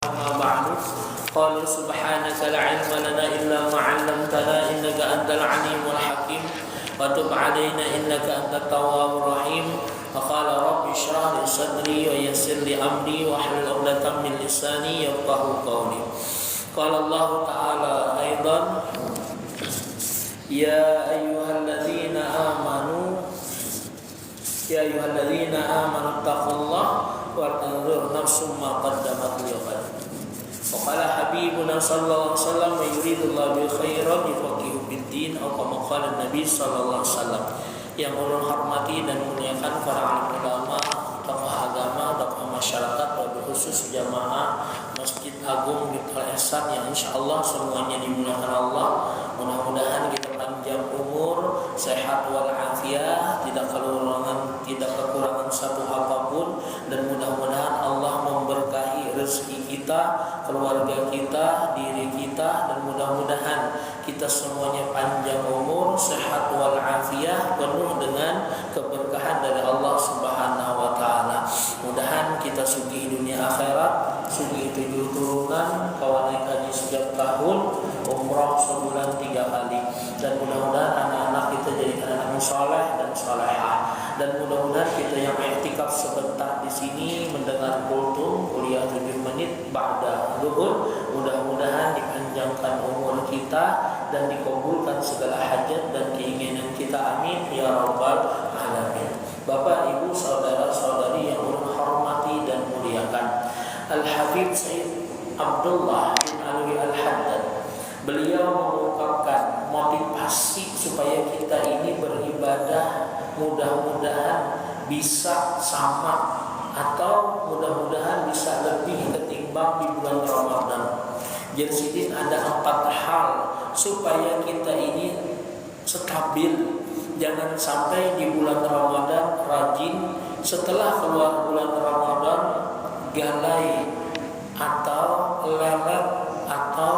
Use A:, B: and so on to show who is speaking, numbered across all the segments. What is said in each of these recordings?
A: أما بعد قال سبحانك لا علم لنا إلا ما علمتنا إنك أنت العليم الحكيم وتب علينا إنك أنت التواب الرحيم وقال رب اشرح لي صدري ويسر لي أمري واحلل عقدة من لساني يفقهوا قولي. قال الله تعالى أيضا يا أيها الذين آمنوا اتقوا الله ولتنظر نفس ما قدمت لغد. وقال حبيبنا صلى الله عليه وسلم يريد الله بخيرا يفقهه بالدين atau kama qala Nabi sallallahu alaihi wasallam. Yang ulun hormati dan muliakan para alim ulama, tokoh agama, tokoh masyarakat, wabil khusus jamaah Masjid Agung Miftal Ihsan yang insyaallah semuanya dimuliakan Allah. Mudah-mudahan kita panjang umur, sehat walafiat, tidak kekurangan satu apapun, dan mudah-mudahan Allah memberkahi rezeki kita, keluarga kita, diri kita, dan mudah-mudahan kita semuanya panjang umur, sehat walafiat, penuh dengan keberkahan dari Allah Subhanahu wa taala. Mudahan kita sugih dunia akhirat, sugih 7 turunan, kawan naik haji setiap tahun, umrah sebulan 3 kali, dan mudah-mudahan anak-anak kita jadikan anak saleh dan salehah, dan mudah-mudahan kita yang iktikaf sebentar di sini mendengar kultum kuliah 7 menit ba'da zuhur, mudah-mudahan dipanjangkan umur kita dan dikabulkan segala hajat dan keinginan kita, amin ya rabbal alamin. Bapak, Ibu, saudara-saudari yang ulun hormati dan muliakan, Al-Habib Sayyid Abdullah bin Alwi Al-Haddad, beliau mengungkapkan motivasi supaya kita ini beribadah mudah-mudahan bisa sama atau mudah-mudahan bisa lebih ketimbang di bulan Ramadan. Jadi ada 4 hal supaya kita ini stabil. Jangan sampai di bulan Ramadan rajin, setelah keluar bulan Ramadan galai atau lelet atau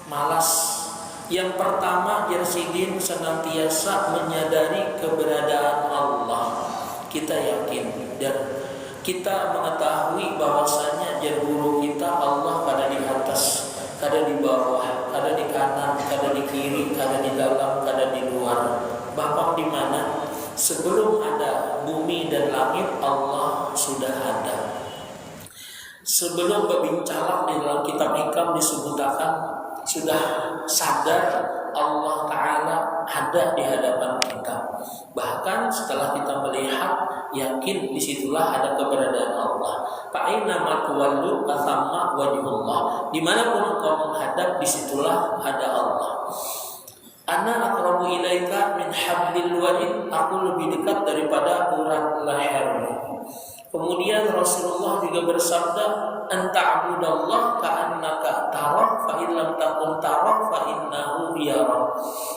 A: malas. Yang pertama, Jersidin senantiasa menyadari keberadaan Allah. Kita yakin dan kita mengetahui bahwasanya guru kita Allah kada di atas, kada di bawah, kada di kanan, kada di kiri, kada di dalam, kada di luar. Bahkan di mana sebelum ada bumi dan langit Allah sudah ada. Sebelum berbincang di dalam kitab Hikam disebutkan sudah sadar Allah Ta'ala ada di hadapan kita. Bahkan setelah kita melihat, yakin disitulah ada keberadaan Allah. Fa'inna matuwallu athamma wajhullah. Dimanapun engkau menghadap, disitulah ada Allah. Ana aqrabu ilaika min hablil warid. Aku lebih dekat daripada urat lehermu. Kemudian Rasulullah juga bersabda, anta'budallah ka'annaka tarah fa in lam takun tarah fa innahu yarah.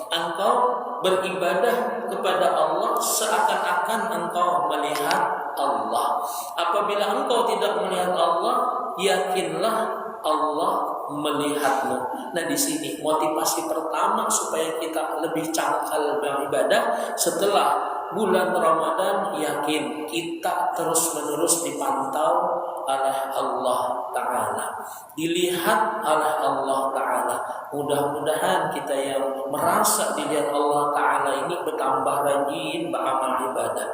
A: Engkau beribadah kepada Allah seakan-akan engkau melihat Allah. Apabila engkau tidak melihat Allah, yakinlah Allah melihatmu. Nah, di sini motivasi pertama supaya kita lebih cangkal beribadah setelah bulan Ramadan, yakin kita terus-menerus dipantau oleh Allah Ta'ala, dilihat oleh Allah Ta'ala. Mudah-mudahan kita yang merasa dilihat Allah Ta'ala ini bertambah rajin beramal ibadah.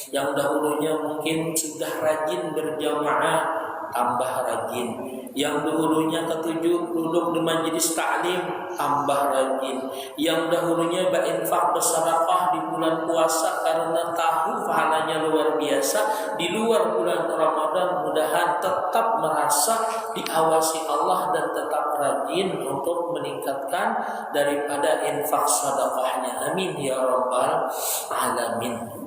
A: Yang dahulunya mungkin sudah rajin berjamaah, tambah rajin. Yang dahulunya ketujuh duduk di majelis taklim, tambah rajin. Yang dahulunya berinfak bersedekah di bulan puasa karena tahu pahalanya luar biasa, di luar bulan Ramadan mudahan tetap merasa diawasi Allah dan tetap rajin untuk meningkatkan daripada infak sedekahnya, amin ya rabbal alamin.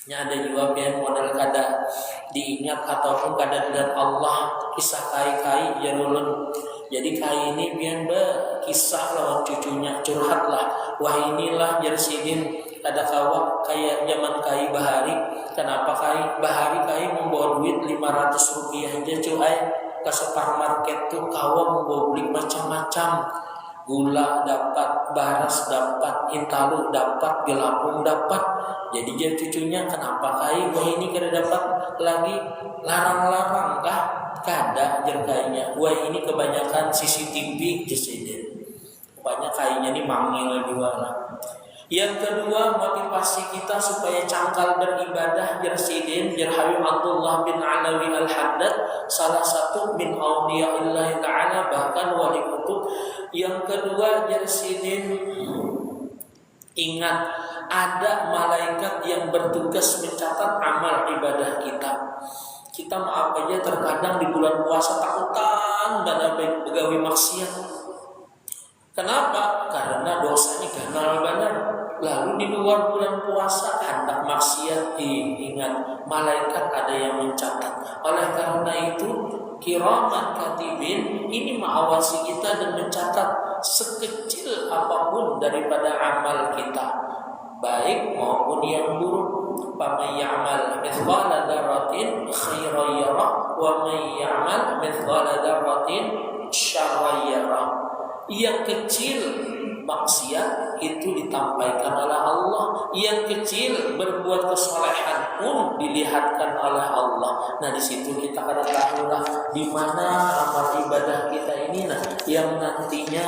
A: Nya ada juga yang model kada diingat ataupun kada dilihat Allah, kisah kai jarulun. Jadi kai ini biar kisah lawan cucunya curhat lah. Wah, inilah Jersidin ada kawan kayak zaman kai Bahari. Kenapa kai Bahari membawa duit 500 rupiah aja cuy ke supermarket tuh kawan membawa beli macam-macam. gula dapat, baras dapat, intalu dapat, gelapung dapat. Jadi dia cucunya kenapa kai wah ini kada dapat lagi larang-larang kah? Kada jerkainya. Wah ini kebanyakan CCTV jesiden. Banyak kainya nih manggil juga lah. Yang kedua, motivasi kita supaya cangkal beribadah jersidin jerhayu Abdullah bin Alawi Al-Haddad, salah satu min awliyaillah ta'ala, bahkan wali kutub. Yang kedua, jersidin ingat ada malaikat yang bertugas mencatat amal ibadah kita. Kita maaf aja terkadang di bulan puasa takutan dan begawi maksiat. Kenapa? Karena dosanya ganal benar. Lalu di luar bulan puasa hendak maksiat, ingat malaikat ada yang mencatat. Oleh karena itu kiraman katibin ini mengawasi kita dan mencatat sekecil apapun daripada amal kita, baik maupun yang buruk. Faman ya'mal mithqala dzarratin khairan yarah wa man ya'mal mithqala dzarratin syarran yarah. Yang kecil maksiat itu ditampaikan oleh Allah, yang kecil berbuat kesolehan pun dilihatkan oleh Allah. Nah di situ kita akan tahulah di mana amal ibadah kita ini yang nantinya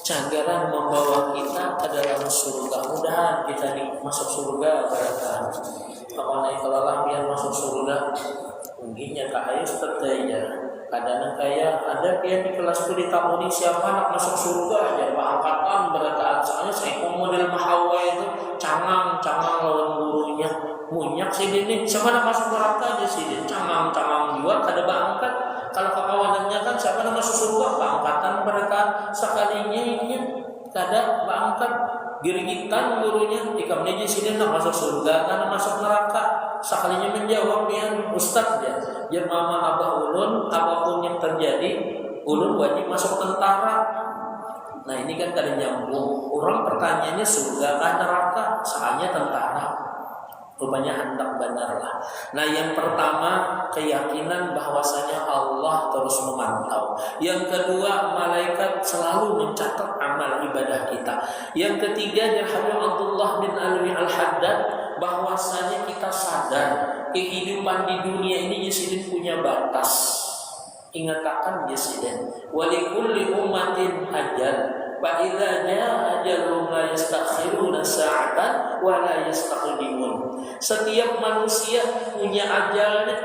A: canggaran membawa kita ke dalam surga. Mudahan kita masuk surga barangkali. Kalau lah biar masuk surga, mungkinnya kayu seperti aja. Kadang kayak ada dia di kelas itu ditamuni siapa anak masuk surga aja angkatan berataan, soalnya saya model Mahawa itu cangang lawan gurunya munyak sih ini siapa anak masuk neraka aja sih cangang juga kada berangkat. Kalau kawanannya kan siapa anak masuk surga angkatan berataan sekalinya ini kada berangkat girigitan gurunya ikamnya aja sini nak masuk surga karena masuk neraka. Sekalinya menjawab dia ustaz ya mama abah ulun apapun yang terjadi ulun wajib masuk tentara. Nah ini kan kada nyambung. Orang pertanyaannya surga kan neraka, soalnya tentara. Rupanya hendak benar lah. Nah yang pertama keyakinan bahwasanya Allah terus memantau. Yang kedua malaikat selalu mencatat amal ibadah kita. Yang ketiga dari Abdullah bin Alawi Al-Haddad, bahwasanya kita sadar kehidupan di dunia ini Yesidin punya batas. Ingatakan Yesidin walikulli ummatin ajal fa idza jaa ajalun la yastakhiruna sa'atan wa la yastaqdimun. Setiap manusia punya ajalnya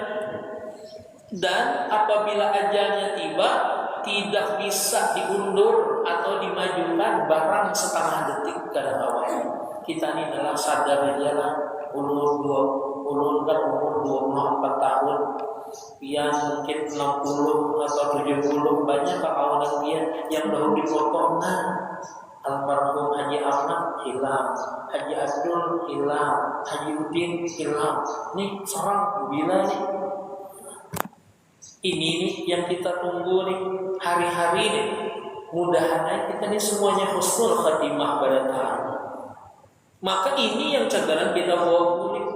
A: dan apabila ajalnya tiba tidak bisa diundur atau dimajukan barang setengah detik kada awal. Kita ini adalah sadar aja lah ulun kan umur 24 tahun, yang mungkin 60 atau 70 banyak kawanan dia yang baru dipotong. Almarhum Haji Ahmad hilang, Haji Abdul hilang, Haji Udin hilang. Nih seorang bila nih ini nih yang kita tunggu nih hari-hari nih. Mudah-mudahan kita nih semuanya husnul khatimah pada Tuhan. Maka ini yang cagaran kita bawa pulang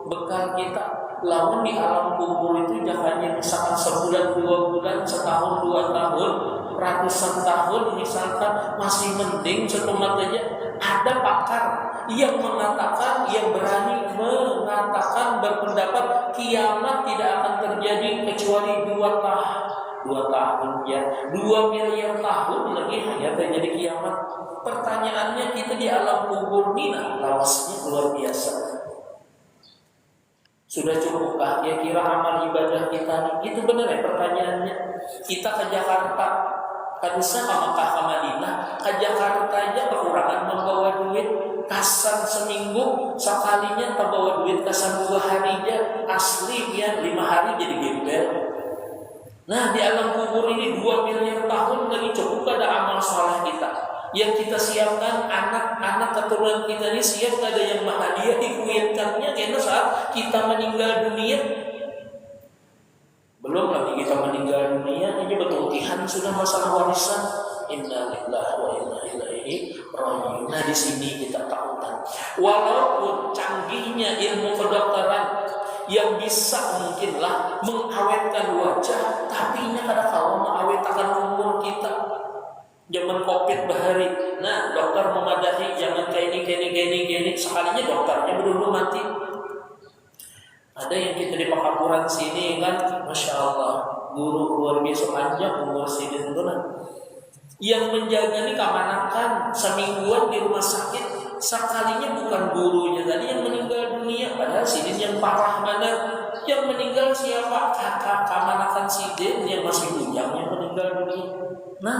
A: bekal kita. Lawan di alam kubur itu jangan hanya misalkan sebulan, 2 bulan, setahun, 2 tahun, ratusan tahun misalkan masih mending setemat aja. Ada pakar yang mengatakan, yang berani mengatakan berpendapat kiamat tidak akan terjadi kecuali 2 tahun. 2 tahun ya, 2 miliar tahun lagi hanya terjadi kiamat. Pertanyaannya kita di alam kubur mina lawasnya luar biasa. Sudah cukupkah kira-kira amal ibadah kita nih? Itu benar ya pertanyaannya. Kita ke Jakarta, kan bisa ke Makkah ke Madinah, ke Jakarta aja kekurangan membawa duit. Kasan seminggu sekalinya terbawa duit, kasan 2 hari aja asli ya 5 hari jadi gembel. Nah di alam kubur ini 2 miliar tahun lagi cukup ada amal soleh kita yang kita siapkan. Anak-anak keturunan kita ini siap ada yang hadiah dikuitkannya karena saat kita meninggal dunia. Belum lagi kita meninggal dunia ini betul Tuhan sudah masalah warisan. Inna lillahi wa inna ilaihi raji'un. Nah di sini kita tahukan walaupun canggihnya ilmu kedokteran yang bisa mungkinlah mengawetkan wajah, tapi ini kadang-kadang mengawetkan umur kita. Zaman Covid bahari, nah dokter memadahi jangan kayak ini, sekalinya dokternya berdua mati. Ada yang kita di Pakapuran sini kan, masya Allah, guru luar biasa panjang umur sidin itu nah. Yang menjaga ini kamanakan semingguan di rumah sakit, sekalinya bukan gurunya tadi yang meninggal dunia, padahal sidin yang parah mana. Yang meninggal siapa? Kakak kamanakan sidin yang masih bujang yang meninggal dunia. Nah,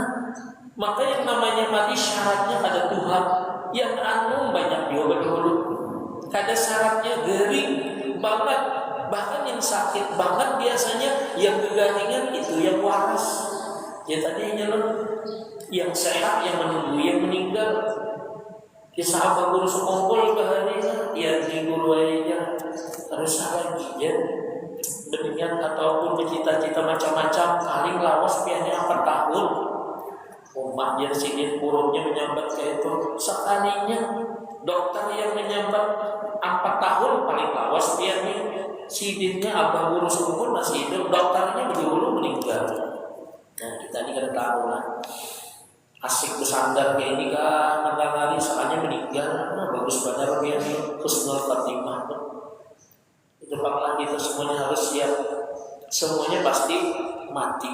A: maka yang namanya mati syaratnya pada Tuhan. Yang anu banyak diobat dulu. Kada syaratnya gering banget. Bahkan yang sakit banget biasanya yang kegaringan itu yang waras. Ya tadi hanya yang sehat yang menunggu yang meninggal. Kisah apa guru sekongkol baharinya ya di guru aja harus lagi ya. Demikian ataupun bercita-cita macam-macam paling lawas piannya 4 tahun. Umat yang sini kurungnya menyambat kayak itu sekalinya dokter yang menyambat 4 tahun paling lawas piannya sidinnya abah guru sekongkol masih hidup, dokternya dulu meninggal. Nah kita ini kan tahu lah asik bersandar kayak ini kan mengalami soalnya meninggal. Nah bagus benar dia husnul khatimah tuh. Itu paklah kita semuanya harus siap. Semuanya pasti mati.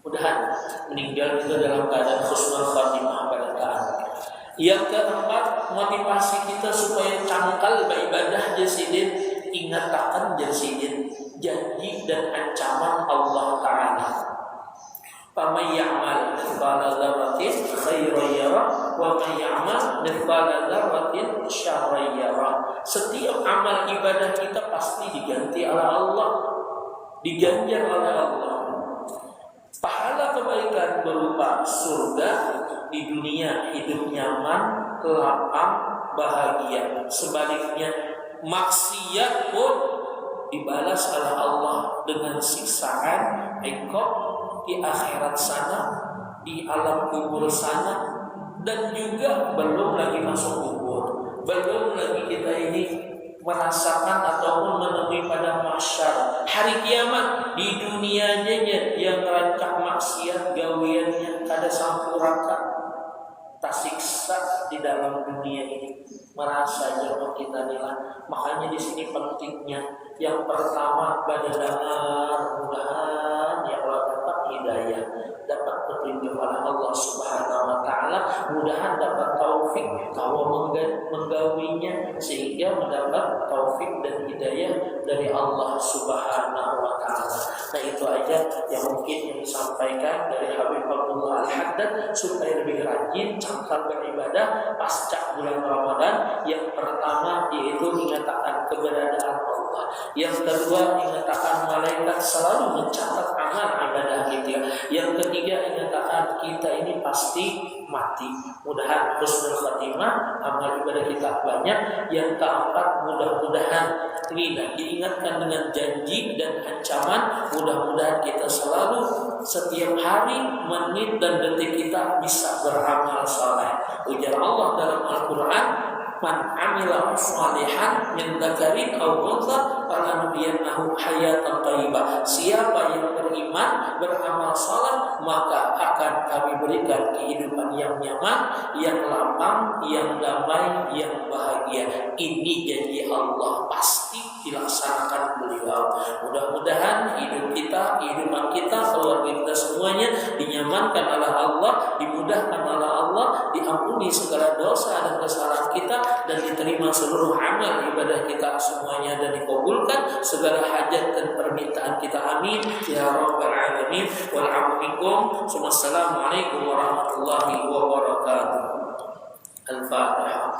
A: Mudahan meninggal itu dalam keadaan husnul khatimah pada taat. Yang keempat, motivasi kita supaya cangkal beribadah jasidin, ingatakan jasidin janji dan ancaman Allah Ta'ala. Faman ya'mal mithqala dzarratin khairan yarah wa man ya'mal mithqala dzarratin syarran yarah. Setiap amal ibadah kita pasti diganti oleh Allah, diganjar oleh Allah. Pahala kebaikan berupa surga di dunia, hidup nyaman, lapang, bahagia. Sebaliknya maksiat pun dibalas oleh Allah dengan siksaan iqab di akhirat sana, di alam kubur sana, dan juga belum lagi masuk kubur, belum lagi kita ini merasakan ataupun menemui pada mahsyar hari kiamat. Di dunianya yang rancak maksiat gawiannya kada sampuraka tersiksa di dalam dunia ini, merasa jauh kita nilai. Makanya di sini pentingnya yang pertama benar-benar mudahan ya Allah dapat hidayah, dapat petunjuk oleh Allah Subhanahu wa Ta'ala, mudahan dapat taufik kalau menggawinya sehingga mendapat taufik dan hidayah dari Allah Subhanahu wa Ta'ala. Nah itu aja yang mungkin yang disampaikan dari Habib Abdullah Al-Haddad supaya lebih rajin cangkal beribadah pasca bulan Ramadan. Yang pertama yaitu mengatakan keberadaan Allah. Yang kedua mengatakan malaikat selalu mencatat amal ibadah kita. Yang ketiga mengatakan kita ini pasti mati. Mudahan husnul khatimah, amal ibadah kita banyak. Yang keempat mudah-mudahan tidak diingatkan dengan janji dan ancaman. Mudah-mudahan kita selalu setiap hari, menit dan detik kita bisa beramal saleh. Ujar Allah dalam Al-Quran, man amila shalihan min dzakarin aw untha falanuhyiyannahu hayatan thayyibah. Siapa yang beriman, beramal saleh, maka akan kami berikan kehidupan yang nyaman, yang lapang, yang damai, yang bahagia. Ini janji Allah, pasti dilaksanakan beliau. Mudah-mudahan hidup kita, kehidupan kita, keluarga kita semuanya dinyamankan oleh Allah, dimudahkan oleh Allah, diampuni segala dosa dan kesalahan kita, dan diterima seluruh amal ibadah kita semuanya, dan dikabulkan segala hajat dan permintaan kita. Amin ya rabbal alamin. Wa'alaikum Assalamualaikum warahmatullahi wabarakatuh. Al-Fatihah.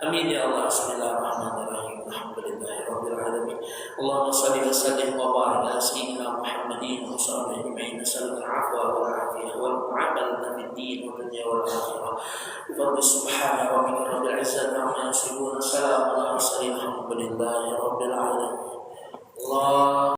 A: Amin ya Allah. Bismillahirrahmanirrahim. Alhamdulillahirabbil alamin. Allahumma shalli wa sallim wa barik ala sayyidina Muhammadin wa sahbihi ajma'in. Sallallahu alaihi wa afiyah wal mu'amalata fid din wa dunya wal akhirah. Wa subhana rabbika rabbil izzati amma yasifun. Salamun ala al mursalin. Alhamdulillahirabbil alamin. Allah